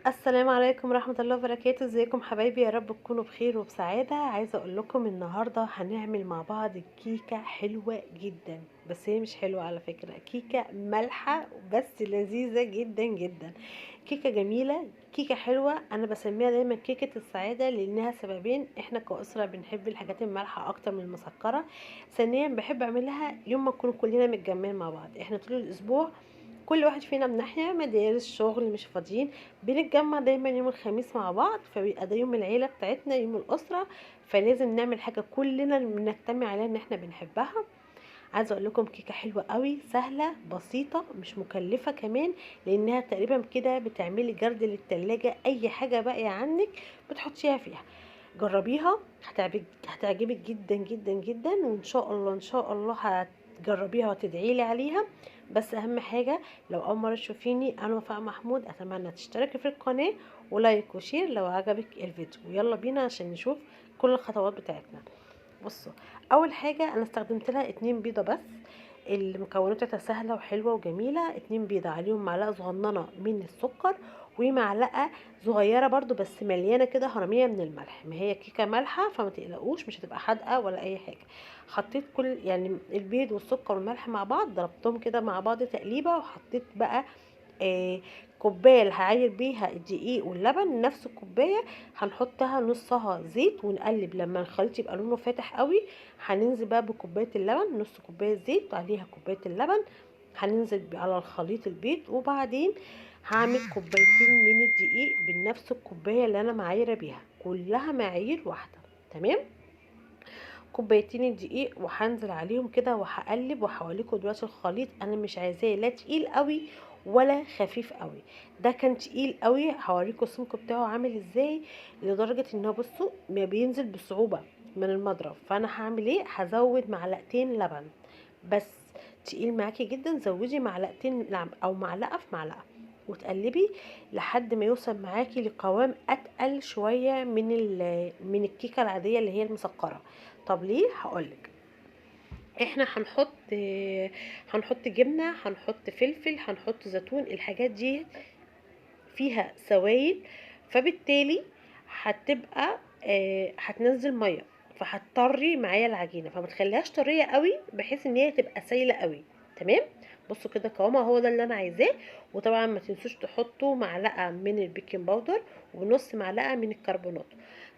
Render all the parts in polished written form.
السلام عليكم ورحمة الله وبركاته. ازيكم حبايبي؟ يا رب تكونوا بخير وبسعادة. عايزة اقول لكم النهاردة هنعمل مع بعض كيكة حلوة جدا، بس هي مش حلوة على فكرة، كيكة مالحة بس لذيذة جدا جدا. كيكة جميلة، كيكة حلوة. انا بسميها دايما كيكة السعادة لانها سببين: احنا كأسرة بنحب الحاجات المالحة اكتر من المسكرة. ثانيا بحب اعملها يوم ما نكون كلنا متجمعين مع بعض. احنا طول الاسبوع كل واحد فينا من ناحية، مدارس، شغل، مش فاضيين. بنتجمع دايما يوم الخميس مع بعض، فبيبقى ده يوم العيلة بتاعتنا، يوم الأسرة. فلازم نعمل حاجة كلنا بنجتمع عليها ان احنا بنحبها. عايزه اقول لكم كيكه حلوه قوي، سهله بسيطه مش مكلفه كمان، لانها تقريبا كده بتعملي جرد للتلاجة، اي حاجه باقيه عنك بتحطيها فيها. جربيها، هتعجبك جدا جدا جدا، وان شاء الله ان شاء الله هتجربيها وتدعي لي عليها. بس اهم حاجه، لو اول مره تشوفيني انا وفاء محمود، اتمنى تشتركي في القناه ولايك وشير لو عجبك الفيديو. ويلا بينا عشان نشوف كل الخطوات بتاعتنا. بصوا، اول حاجه انا استخدمت لها 2 بيضه بس. المكونات بتاعتها سهله وحلوه وجميله. 2 بيضه عليهم معلقه صغننه من السكر، ومعلقه صغيره برضو بس مليانه كده هرميه من الملح. ما هي كيكه مالحه فما تقلقوش، مش هتبقى حادقه ولا اي حاجه. حطيت كل البيض والسكر والملح مع بعض، ضربتهم كده مع بعض تقليبه، وحطيت بقى آه كوبايه اللي هعاير بيها الدقيق واللبن، نفس الكوبايه هنحطها نصها زيت ونقلب. لما الخليط يبقى لونه فاتح قوي هننزل بقى بكوبايه اللبن، نص كوبايه زيت وعليها كوبايه اللبن. هننزل على الخليط البيض، وبعدين هعمل كوبايتين من الدقيق بنفس الكوبايه اللي انا معايره بيها، كلها معايير واحده. تمام. كوبايتين الدقيق وهنزل عليهم كده وهقلب. وحواليكوا دلوقتي الخليط انا مش عايزاه لا تقيل قوي ولا خفيف قوي. ده كان تقيل قوي، هوريكم السمك بتاعه عامل ازاي، لدرجه ان هو بصوا ما بينزل بصعوبه من المضرب. فانا هعمل ايه؟ هزود معلقتين لبن بس. تقيل معاكي جدا، زودي معلقتين او معلقه في معلقه، وتقلبي لحد ما يوصل معاكي لقوام اتقل شويه من الكيكه العاديه اللي هي المسكره. طب ليه؟ هقولك. احنا هنحط جبنه، هنحط فلفل، هنحط زيتون. الحاجات دي فيها سوائل، فبالتالي هتبقى هتنزل ميه، فهتطري معايا العجينه، فما تخليهاش طريه قوي بحيث ان هي تبقى سايله قوي. تمام. بصوا كده قوامها هو ده اللي انا عايزاه. وطبعا ما تنسوش تحطوا معلقه من البيكنج باودر ونص معلقه من الكربونات.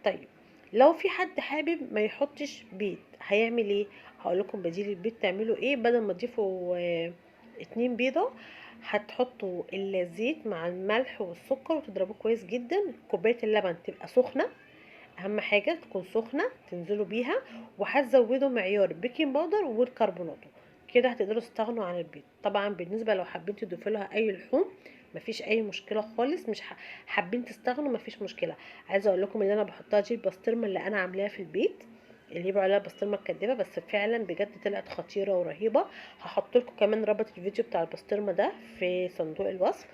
طيب، لو في حد حابب ما يحطش بيض هيعمل ايه؟ هقول لكم بديل البيض تعملوا ايه. بدل ما تضيفوا 2 بيضه، هتحطوا الزيت مع الملح والسكر وتضربوه كويس جدا. كوبايه اللبن تبقى سخنه، اهم حاجه تكون سخنه تنزلوا بيها. وهتزودوا معيار البيكنج باودر والكربونات. كده هتقدروا تستغنوا عن البيض. طبعا بالنسبه لو حابين تضيفوا لها اي لحوم مفيش اي مشكله خالص، مش حابين تستغنوا مفيش مشكله. عايزه اقول لكم اللي انا بحطها دي البسطرمه اللي انا عاملاها في البيت، اللي يبقى عليها بسطرمه مكدبه، بس فعلا بجد طلعت خطيره ورهيبه. هحط لكم كمان رابط الفيديو بتاع البسطرمه ده في صندوق الوصف.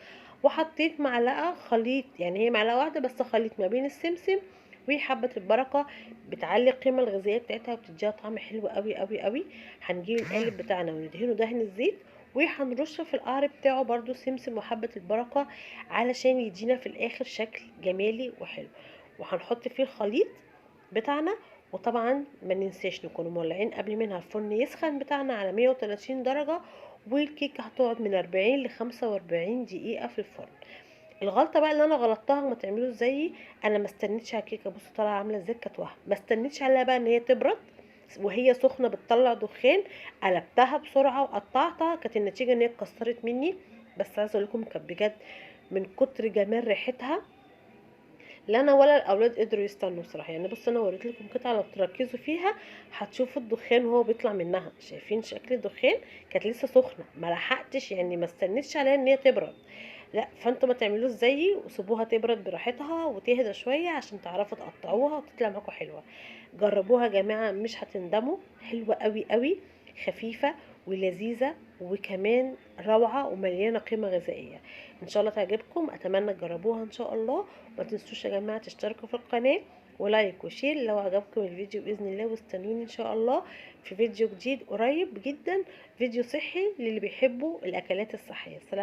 وحطيت معلقه خليط، يعني هي معلقه واحده بس خليط ما بين السمسم وحبه البركه، بتعلي القيمه الغذائيه بتاعتها وبتديها طعم حلو قوي قوي قوي. هنجيب القالب بتاعنا وندهنه دهن الزيت، وهنرش في القعر بتاعه برضو سمسم وحبه البركه علشان يدينا في الاخر شكل جمالي وحلو. وهنحط فيه الخليط بتاعنا. وطبعا ما ننساش نكون مولعين قبل منها الفرن يسخن بتاعنا على 130 درجة. والكيكة هتقعد من 40 ل 45 دقيقة في الفرن. الغلطة بقى اللي انا غلطتها ما تعملوش زيي، انا ما استنيتش على الكيكة. بصوا طالعة عاملة ازاي، كانت وهم. ما استنيتش عليها بقى ان هي تبرد وهي سخنة بتطلع دخان. قلبتها بسرعة وقطعتها، كانت النتيجة ان هي اتكسرت مني. بس عايزة اقول لكم كانت بجد من كتر جمال ريحتها لا انا ولا الاولاد قدروا يستنوا صراحه. يعني بص انا وريت لكم قطعه، لو تركزوا فيها هتشوفوا الدخان وهو بيطلع منها. شايفين شكل الدخان؟ كانت لسه سخنه، ما لحقتش يعني ما استنيتش عليها ان هي تبرد. لا، فانتوا ما تعملوش زيي وسيبوها تبرد براحتها وتهدى شويه عشان تعرفوا تقطعوها وتطلع معاكم حلوه. جربوها يا جماعه مش هتندموا. حلوه قوي قوي، خفيفه ولذيذه، وكمان روعه ومليانه قيمه غذائيه. ان شاء الله تعجبكم، اتمنى تجربوها ان شاء الله. ما تنسوش يا جماعه تشتركوا في القناه ولايك وشير لو عجبكم الفيديو باذن الله. واستنوني ان شاء الله في فيديو جديد قريب جدا، فيديو صحي للي بيحبوا الاكلات الصحيه. سلام.